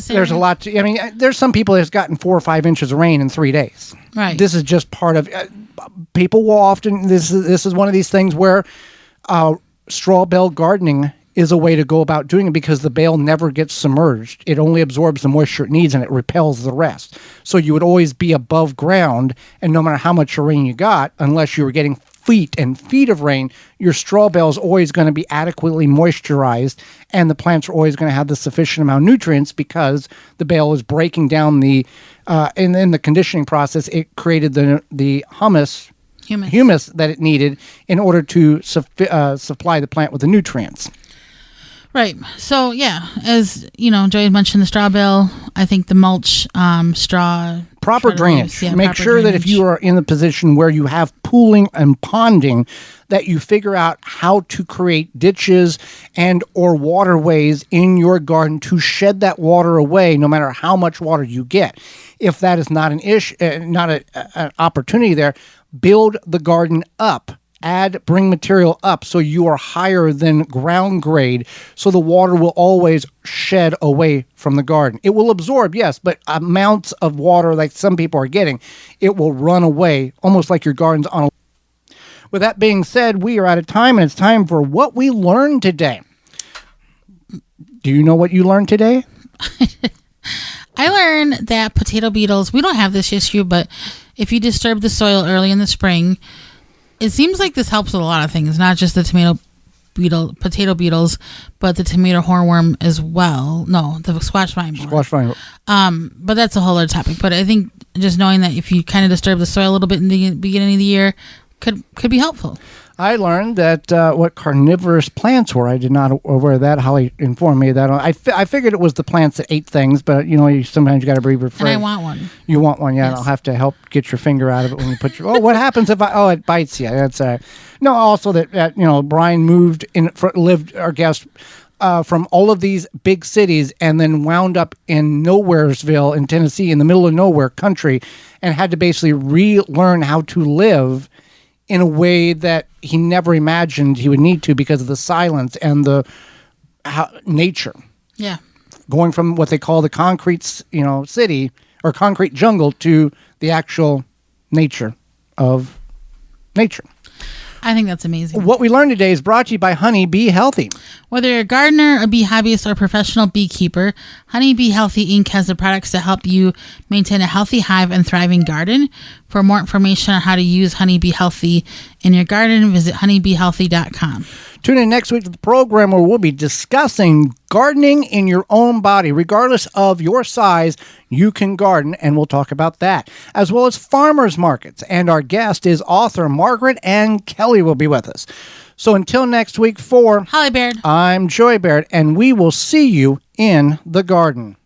there's a lot to, I mean, there's some people that's gotten 4 or 5 inches of rain in 3 days. Right. This is just part of people will often, this is one of these things where straw bale gardening is a way to go about doing it, because the bale never gets submerged. It only absorbs the moisture it needs, and it repels the rest. So you would always be above ground, and no matter how much rain you got, unless you were getting feet and feet of rain, your straw bale is always going to be adequately moisturized, and the plants are always going to have the sufficient amount of nutrients, because the bale is breaking down the in the conditioning process. It created the humus that it needed in order to supply the plant with the nutrients. Right. So, as Joey mentioned, the straw bale, I think the mulch, straw. Proper drainage. Make sure that if you are in the position where you have pooling and ponding, that you figure out how to create ditches and or waterways in your garden to shed that water away, no matter how much water you get. If that is not an issue, not an opportunity there, build the garden up. Bring material up so you are higher than ground grade, so the water will always shed away from the garden. It will absorb, yes, but amounts of water like some people are getting, it will run away, almost like your garden's on a... With that being said, we are out of time, and it's time for what we learned today. Do you know what you learned today? I learned that potato beetles, we don't have this issue, but if you disturb the soil early in the spring, it seems like this helps with a lot of things, not just the potato beetles, but the tomato hornworm as well. No, the squash vine borer. But that's a whole other topic. But I think just knowing that if you kind of disturb the soil a little bit in the beginning of the year could be helpful. I learned that what carnivorous plants were. I did not aware of that. Holly informed me of that. I figured it was the plants that ate things, but sometimes you got to be refrained. And I want one. You want one, yeah. Yes. And I'll have to help get your finger out of it when you put your... Oh, what happens if it bites you? That's no. Also that Brian lived our guest from all of these big cities, and then wound up in Nowheresville in Tennessee, in the middle of nowhere country, and had to basically relearn how to live in a way that he never imagined he would need to, because of the silence and the nature. Yeah. going from what they call the concrete, city or concrete jungle to the actual nature of nature. I think that's amazing. What we learned today is brought to you by Honey Bee Healthy. Whether you're a gardener, a bee hobbyist, or professional beekeeper, Honey Bee Healthy Inc. has the products to help you maintain a healthy hive and thriving garden. For more information on how to use Honey Bee Healthy in your garden, visit honeybeehealthy.com. Tune in next week to the program where we'll be discussing gardening in your own body. Regardless of your size, you can garden, and we'll talk about that, as well as farmers markets. And our guest is author Margaret Ann Kelly will be with us. So until next week, for Holly Baird, I'm Joy Baird, and we will see you in the garden.